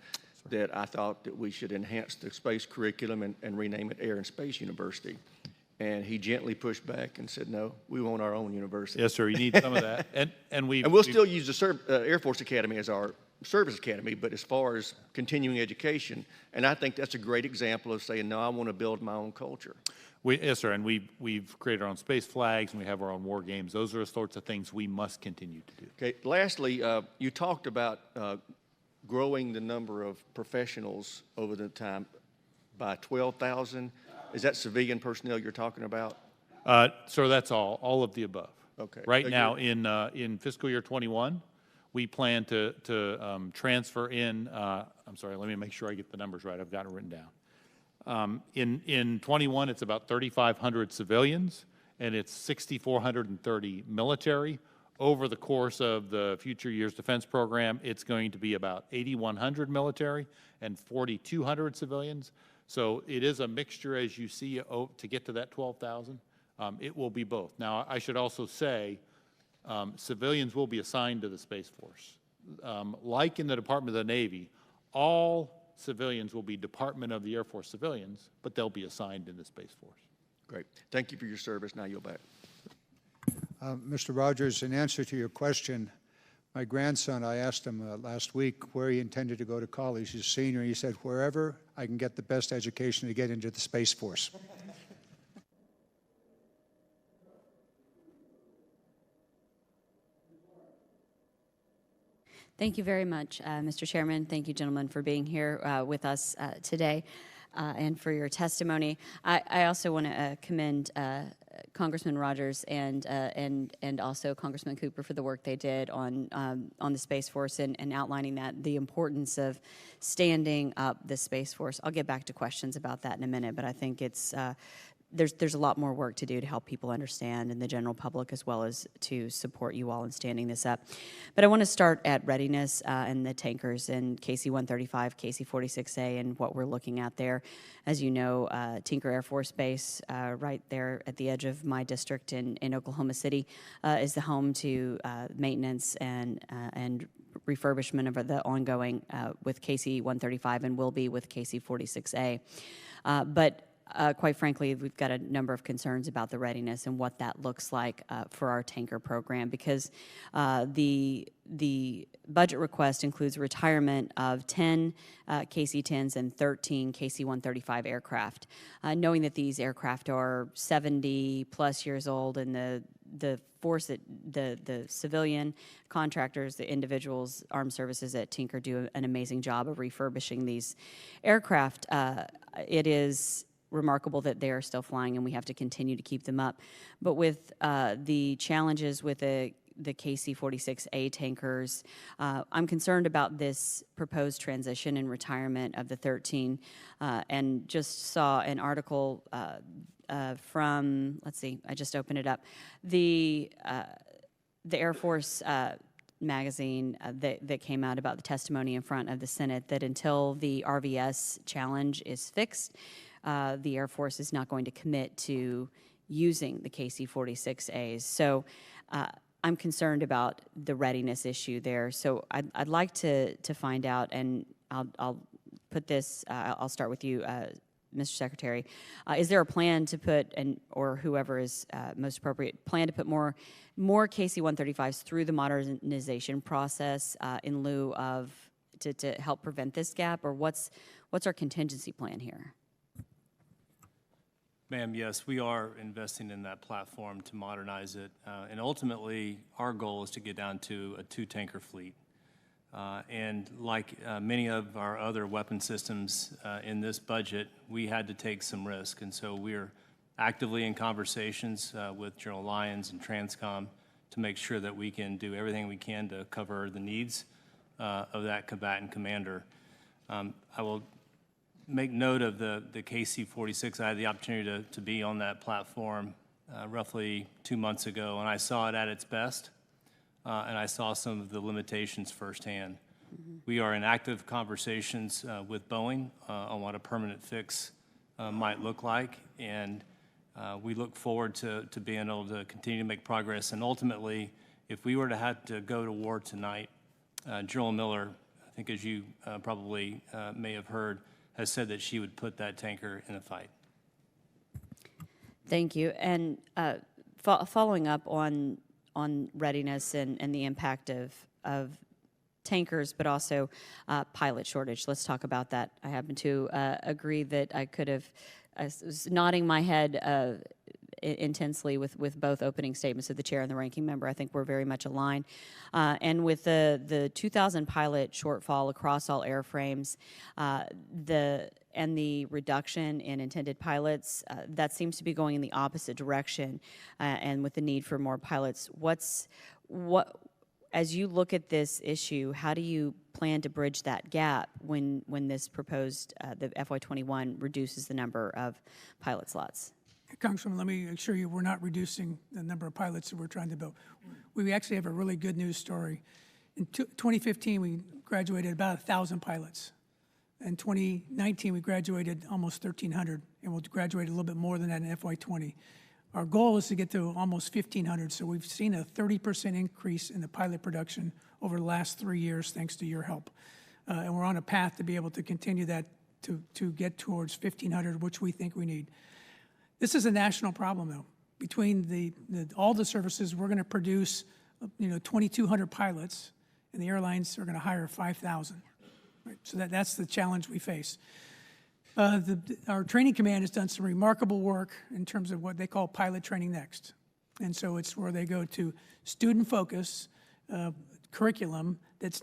that I thought that we should enhance the space curriculum and rename it Air and Space University. And he gently pushed back and said, no, we want our own university. Yes, sir, you need some of that. And we'll still use the Air Force Academy as our service academy, but as far as continuing education, and I think that's a great example of saying, no, I want to build my own culture. Yes, sir, and we've created our own space flags, and we have our own war games. Those are the sorts of things we must continue to do. Okay, lastly, you talked about growing the number of professionals over the time by 12,000. Is that civilian personnel you're talking about? Sir, that's all of the above. Okay. Right now, in fiscal year 21, we plan to transfer in, I'm sorry, let me make sure I get the numbers right. I've got it written down. In 21, it's about 3,500 civilians, and it's 6,430 military. Over the course of the Future Years Defense Program, it's going to be about 8,100 military and 4,200 civilians. So it is a mixture, as you see, to get to that 12,000. It will be both. Now, I should also say, civilians will be assigned to the Space Force. Like in the Department of the Navy, all civilians will be Department of the Air Force civilians, but they'll be assigned in the Space Force. Great. Thank you for your service. Now you're back. Mr. Rogers, in answer to your question, my grandson, I asked him last week where he intended to go to college. He's a senior. He said, wherever I can get the best education to get into the Space Force. Thank you very much, Mr. Chairman. Thank you, gentlemen, for being here with us today and for your testimony. I also want to commend Congressman Rogers and also Congressman Cooper for the work they did on the Space Force and outlining the importance of standing up the Space Force. I'll get back to questions about that in a minute, but I think it's there's a lot more work to do to help people understand, and the general public, as well as to support you all in standing this up. But I want to start at Readiness and the tankers and KC-135, KC-46A, and what we're looking at there. As you know, Tinker Air Force Base, right there at the edge of my district in Oklahoma City, is the home to maintenance and refurbishment of the ongoing with KC-135 and will be with KC-46A. But quite frankly, we've got a number of concerns about the readiness and what that looks like for our tanker program, because the budget request includes retirement of 10 KC-10s and 13 KC-135 aircraft. Knowing that these aircraft are 70-plus years old, and the force that the civilian contractors, the individuals, armed services at Tinker do an amazing job of refurbishing these aircraft, it is remarkable that they are still flying, and we have to continue to keep them up. But with the challenges with the KC-46A tankers, I'm concerned about this proposed transition and retirement of the 13, and just saw an article from, let's see, I just opened it up, the Air Force magazine that came out about the testimony in front of the Senate, that until the RVS challenge is fixed, the Air Force is not going to commit to using the KC-46As. So I'm concerned about the readiness issue there. So I'd like to find out, and I'll put this, I'll start with you, Mr. Secretary. Is there a plan to put, or whoever is most appropriate, plan to put more KC-135s through the modernization process in lieu of, to help prevent this gap, or what's our contingency plan here? Ma'am, yes, we are investing in that platform to modernize it. And ultimately, our goal is to get down to a 2-tanker fleet. And like many of our other weapon systems in this budget, we had to take some risk. And so we're actively in conversations with General Lyons and Transcom to make sure that we can do everything we can to cover the needs of that combatant commander. I will make note of the KC-46. I had the opportunity to be on that platform roughly 2 months ago, and I saw it at its best, and I saw some of the limitations firsthand. We are in active conversations with Boeing on what a permanent fix might look like, and we look forward to being able to continue to make progress. And ultimately, if we were to have to go to war tonight, General Miller, I think as you probably may have heard, has said that she would put that tanker in a fight. Thank you. And following up on readiness and the impact of tankers, but also pilot shortage. Let's talk about that. I happen to agree that I was nodding my head intensely with both opening statements of the chair and the ranking member. I think we're very much aligned. And with the 2,000 pilot shortfall across all airframes, and the reduction in intended pilots, that seems to be going in the opposite direction. And with the need for more pilots, as you look at this issue, how do you plan to bridge that gap when this proposed, the FY21 reduces the number of pilot slots? Congresswoman, let me assure you, we're not reducing the number of pilots that we're trying to build. We actually have a really good news story. In 2015, we graduated about 1,000 pilots. In 2019, we graduated almost 1,300, and we'll graduate a little bit more than that in FY20. Our goal is to get to almost 1,500, so we've seen a 30% increase in the pilot production over the last 3 years, thanks to your help. And we're on a path to be able to continue that to get towards 1,500, which we think we need. This is a national problem, though. Between all the services, we're going to produce, 2,200 pilots, and the airlines are going to hire 5,000. Right? So that's the challenge we face. Our training command has done some remarkable work in terms of what they call Pilot Training Next. And so it's where they go to student focus curriculum that's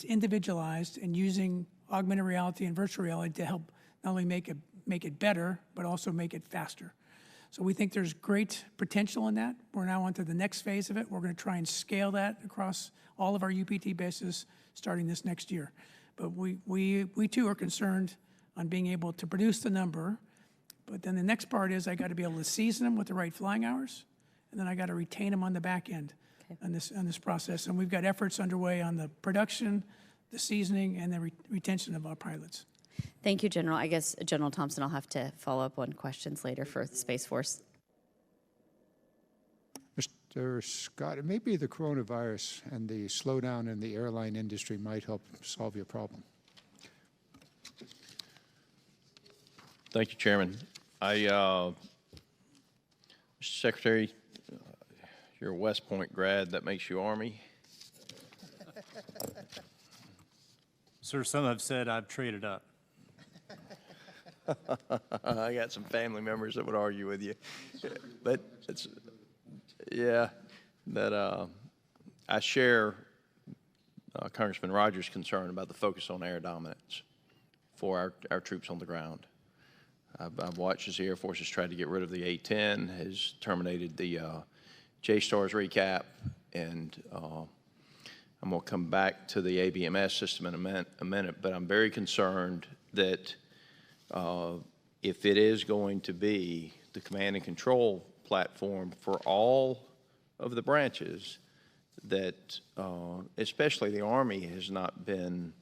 individualized and using augmented reality and virtual reality to help not only make it better, but also make it faster. So we think there's great potential in that. We're now on to the next phase of it. We're going to try and scale that across all of our UPT bases starting this next year. But we too are concerned on being able to produce the number. But then the next part is I got to be able to season them with the right flying hours, and then I got to retain them on the back end on this process. And we've got efforts underway on the production, the seasoning, and the retention of our pilots. Thank you, General. I guess, General Thompson, I'll have to follow up on questions later for the Space Force. Mr. Scott, it may be the coronavirus and the slowdown in the airline industry might help solve your problem. Thank you, Chairman. Mr. Secretary, you're a West Point grad. That makes you Army. Sir, some have said I've traded up. I got some family members that would argue with you, but it's, yeah, that I share Congressman Rogers' concern about the focus on air dominance for our troops on the ground. I've watched as the Air Force has tried to get rid of the A-10, has terminated the JSTARS recap, and I'm going to come back to the ABMS system in a minute, but I'm very concerned that if it is going to be the command and control platform for all of the branches, that especially the Army has not been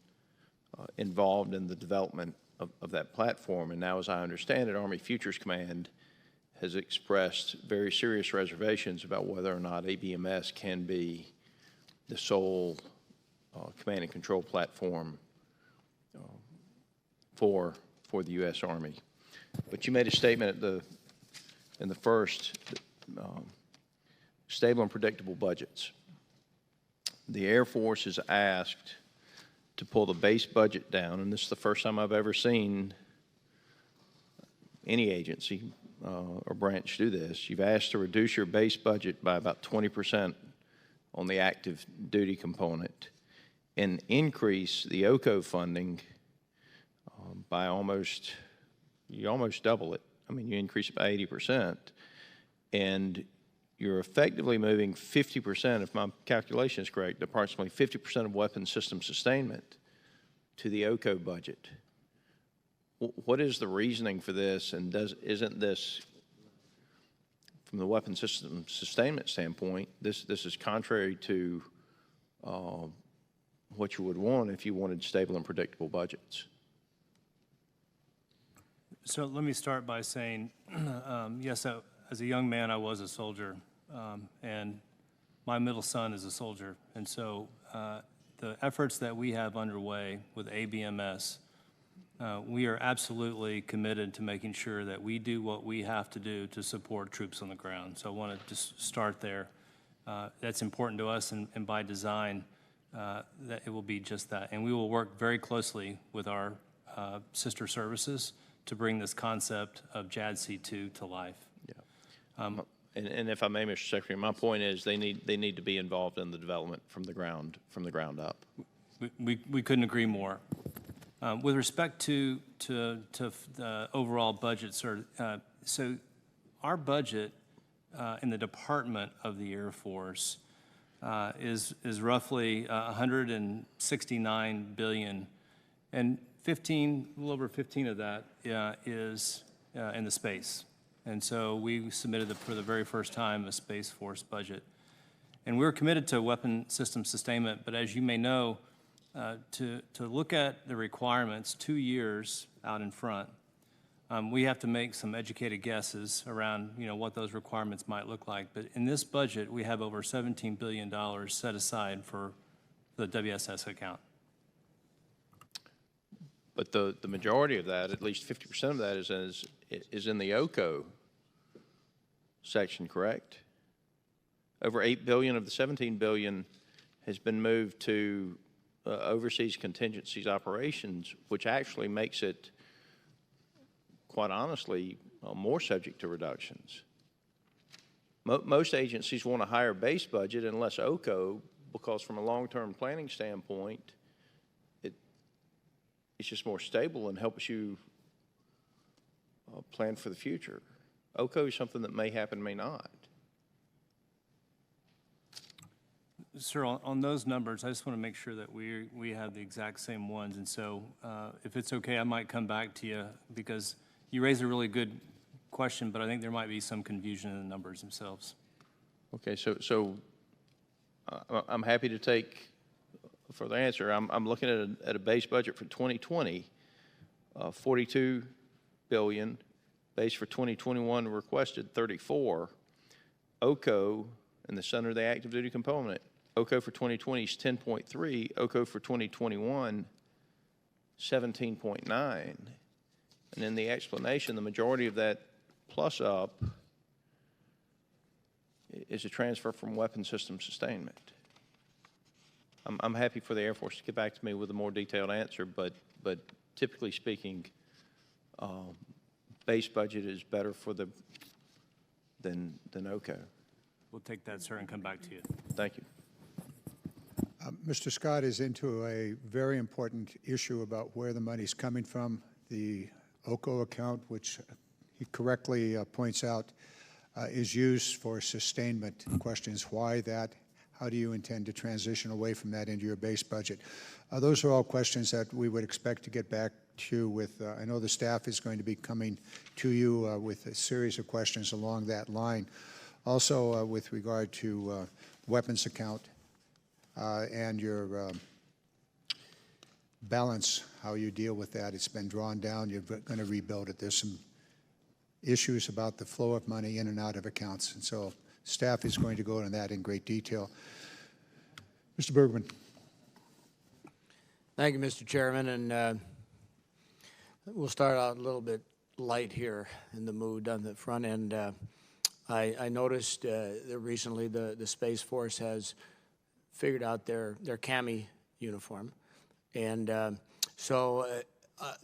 involved in the development of that platform. And now, as I understand it, Army Futures Command has expressed very serious reservations about whether or not ABMS can be the sole command and control platform for the U.S. Army. But you made a statement in the first, stable and predictable budgets. The Air Force is asked to pull the base budget down, and this is the first time I've ever seen any agency or branch do this. You've asked to reduce your base budget by about 20% on the active duty component and increase the OCO funding by almost double it. I mean, you increase it by 80%, and you're effectively moving 50%, if my calculation is correct, approximately 50% of weapons system sustainment to the OCO budget. What is the reasoning for this, and isn't this, from the weapons system sustainment standpoint, this is contrary to what you would want if you wanted stable and predictable budgets? So let me start by saying, yes, as a young man, I was a soldier, and my middle son is a soldier. And so the efforts that we have underway with ABMS, we are absolutely committed to making sure that we do what we have to do to support troops on the ground. So I want to just start there. That's important to us, and by design, that it will be just that. And we will work very closely with our sister services to bring this concept of JADC2 to life. Yeah. And if I may, Mr. Secretary, my point is they need to be involved in the development from the ground up. We couldn't agree more. With respect to the overall budget, sir, so our budget in the Department of the Air Force is roughly $169 billion, and a little over 15 of that is in the space. And so we submitted for the very first time a Space Force budget. And we're committed to weapon system sustainment, but as you may know, to look at the requirements 2 years out in front, we have to make some educated guesses around what those requirements might look like. But in this budget, we have over $17 billion set aside for the WSS account. But the majority of that, at least 50% of that, is in the OCO section, correct? Over $8 billion of the $17 billion has been moved to overseas contingencies operations, which actually makes it, quite honestly, more subject to reductions. Most agencies want a higher base budget and less OCO because from a long-term planning standpoint, it's just more stable and helps you plan for the future. OCO is something that may happen, may not. Sir, on those numbers, I just want to make sure that we have the exact same ones. And so if it's okay, I might come back to you because you raised a really good question, but I think there might be some confusion in the numbers themselves. Okay, so I'm happy to take for the answer. I'm looking at a base budget for 2020, $42 billion. Base for 2021 requested 34. OCO in the center of the active duty component. OCO for 2020 is 10.3. OCO for 2021, 17.9. And in the explanation, the majority of that plus up is a transfer from weapon system sustainment. I'm happy for the Air Force to get back to me with a more detailed answer, but typically speaking, base budget is better for than OCO. We'll take that, sir, and come back to you. Thank you. Mr. Scott is into a very important issue about where the money's coming from. The OCO account, which he correctly points out, is used for sustainment. The question is why that? How do you intend to transition away from that into your base budget? Those are all questions that we would expect to get back to you with. I know the staff is going to be coming to you with a series of questions along that line. Also, with regard to weapons account and your balance, how you deal with that. It's been drawn down. You're going to rebuild it. There's some issues about the flow of money in and out of accounts. And so staff is going to go into that in great detail. Mr. Bergman. Thank you, Mr. Chairman, and we'll start out a little bit light here in the mood on the front end. I noticed that recently the Space Force has figured out their cami uniform, and so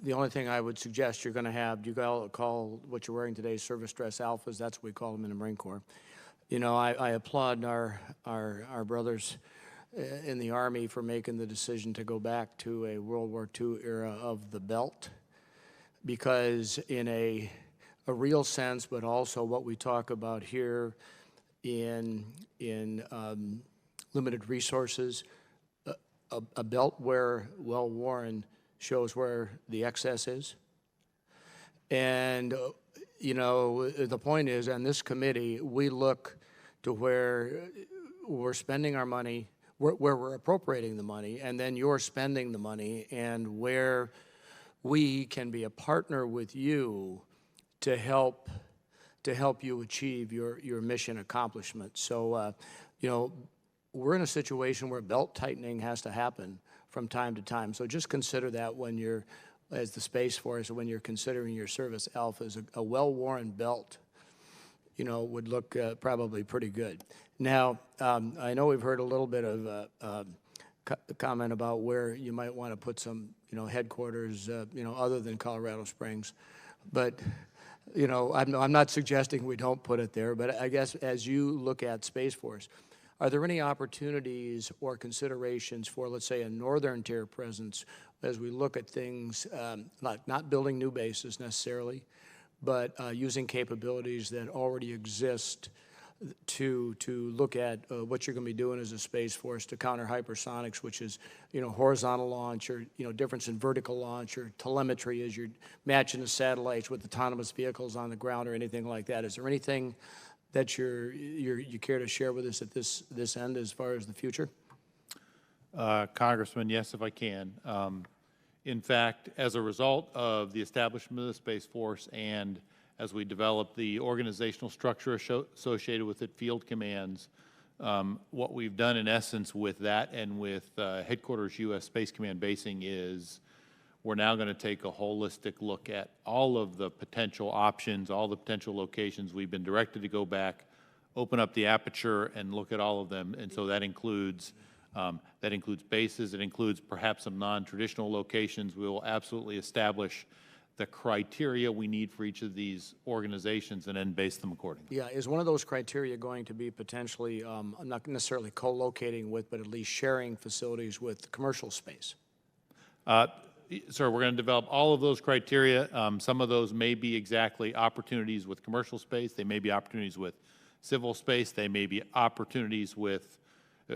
the only thing I would suggest you're going to have, you call what you're wearing today service dress alphas. That's what we call them in the Marine Corps. You know, I applaud our brothers in the Army for making the decision to go back to a World War II era of the belt, because in a real sense, but also what we talk about here in limited resources, a belt well worn shows where the excess is. And, you know, the point is, on this committee, we look to where we're spending our money, where we're appropriating the money, and then you're spending the money, and where we can be a partner with you to help you achieve your mission accomplishment. So, you know, we're in a situation where belt tightening has to happen from time to time. So just consider that when you're, as the Space Force, when you're considering your service alphas, a well-worn belt, you know, would look probably pretty good. Now, I know we've heard a little bit of comment about where you might want to put some, you know, headquarters, you know, other than Colorado Springs. But, you know, I'm not suggesting we don't put it there, but I guess as you look at Space Force, are there any opportunities or considerations for, let's say, a northern tier presence as we look at things, like not building new bases necessarily, but using capabilities that already exist to look at what you're going to be doing as a Space Force to counter hypersonics, which is, you know, horizontal launch, or, you know, difference in vertical launch, or telemetry as you're matching the satellites with autonomous vehicles on the ground, or anything like that? Is there anything that you care to share with us at this end as far as the future? Congressman, yes, if I can. In fact, as a result of the establishment of the Space Force, and as we develop the organizational structure associated with it, field commands, what we've done in essence with that and with Headquarters U.S. Space Command basing is we're now going to take a holistic look at all of the potential options, all the potential locations. We've been directed to go back, open up the aperture, and look at all of them. And so that includes bases. It includes perhaps some non-traditional locations. We will absolutely establish the criteria we need for each of these organizations and then base them accordingly. Yeah, is one of those criteria going to be potentially, not necessarily co-locating with, but at least sharing facilities with commercial space? Sir, we're going to develop all of those criteria. Some of those may be exactly opportunities with commercial space. They may be opportunities with civil space. They may be opportunities with,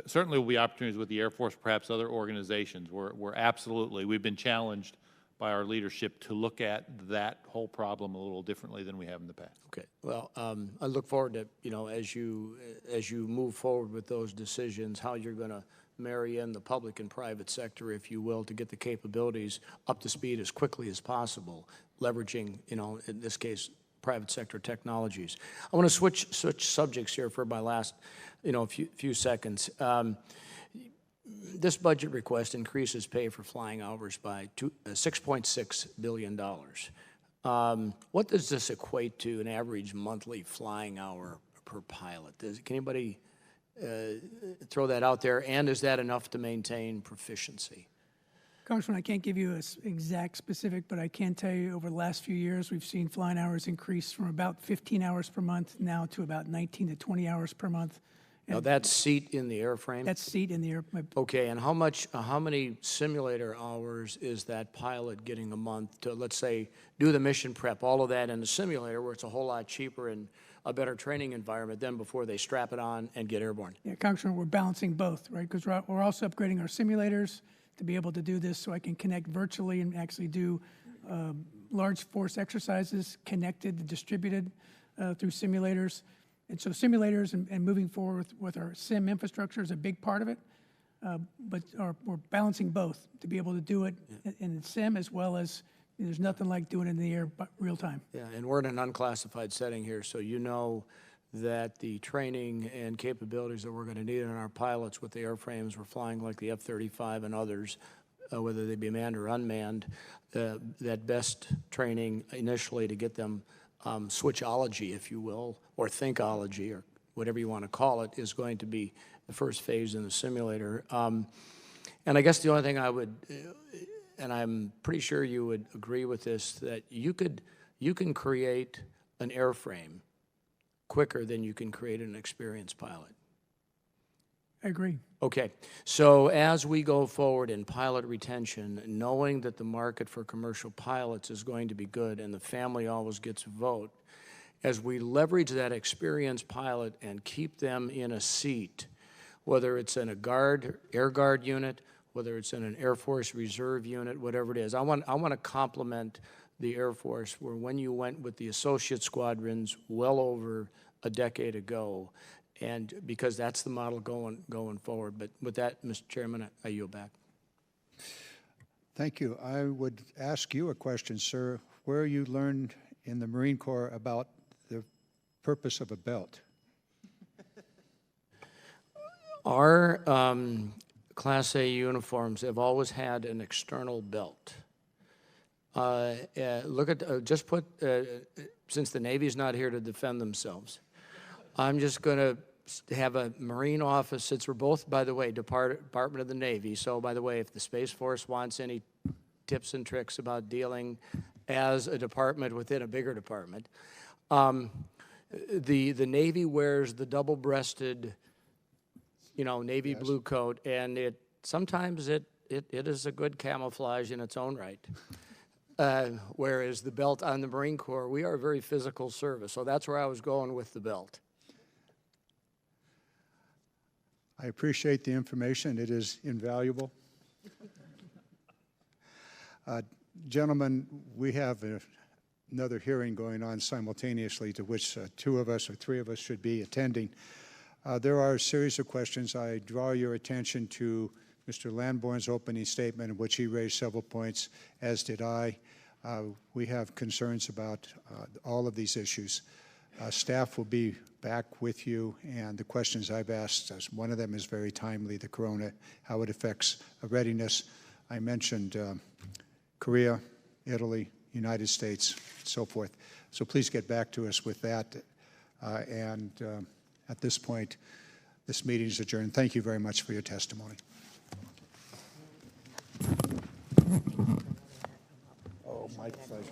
certainly will be opportunities with the Air Force, perhaps other organizations. We're absolutely, we've been challenged by our leadership to look at that whole problem a little differently than we have in the past. Okay. Well, I look forward to, you know, as you move forward with those decisions, how you're going to marry in the public and private sector, if you will, to get the capabilities up to speed as quickly as possible, leveraging, you know, in this case, private sector technologies. I want to switch subjects here for my last, you know, few seconds. This budget request increases pay for flying hours by $6.6 billion. What does this equate to an average monthly flying hour per pilot? Can anybody throw that out there? And is that enough to maintain proficiency? Congressman, I can't give you an exact specific, but I can tell you over the last few years, we've seen flying hours increase from about 15 hours per month now to about 19 to 20 hours per month. Now, that's seat in the airframe? That's seat in the airplane. Okay, and how many simulator hours is that pilot getting a month to, let's say, do the mission prep, all of that in the simulator, where it's a whole lot cheaper and a better training environment than before they strap it on and get airborne? Yeah, Congressman, we're balancing both, right? Because we're also upgrading our simulators to be able to do this, so I can connect virtually and actually do large force exercises connected, distributed through simulators. And so simulators and moving forward with our sim infrastructure is a big part of it, but we're balancing both to be able to do it in the sim as well as There's nothing like doing it in the air, but real time. Yeah, and we're in an unclassified setting here, so you know that the training and capabilities that we're going to need in our pilots with the airframes we're flying like the F-35 and others, whether they be manned or unmanned, that best training initially to get them switchology, if you will, or thinkology, or whatever you want to call it, is going to be the first phase in the simulator. And I guess the only thing I would, and I'm pretty sure you would agree with this, that you can create an airframe quicker than you can create an experienced pilot. I agree. Okay, so as we go forward in pilot retention, knowing that the market for commercial pilots is going to be good and the family always gets a vote, as we leverage that experienced pilot and keep them in a seat, whether it's in a Air Guard unit, whether it's in an Air Force Reserve unit, whatever it is, I want to compliment the Air Force, where when you went with the associate squadrons well over a decade ago, and because that's the model going forward. But with that, Mr. Chairman, I yield back. Thank you. I would ask you a question, sir. Where you learned in the Marine Corps about the purpose of a belt? Our Class A uniforms have always had an external belt. Look at, just put, since the Navy's not here to defend themselves, I'm just going to have a Marine office, since we're both, by the way, Department of the Navy. So, by the way, if the Space Force wants any tips and tricks about dealing as a department within a bigger department, the Navy wears the double-breasted, navy blue coat, and sometimes it is a good camouflage in its own right. Whereas the belt on the Marine Corps, we are a very physical service. So that's where I was going with the belt. I appreciate the information. It is invaluable. Gentlemen, we have another hearing going on simultaneously to which two of us or three of us should be attending. There are a series of questions. I draw your attention to Mr. Lamborn's opening statement, in which he raised several points, as did I. We have concerns about all of these issues. Staff will be back with you, and the questions I've asked, one of them is very timely, the corona, how it affects readiness. I mentioned Korea, Italy, United States, so forth. So please get back to us with that. At this point, this meeting is adjourned. Thank you very much for your testimony. Oh, my pleasure.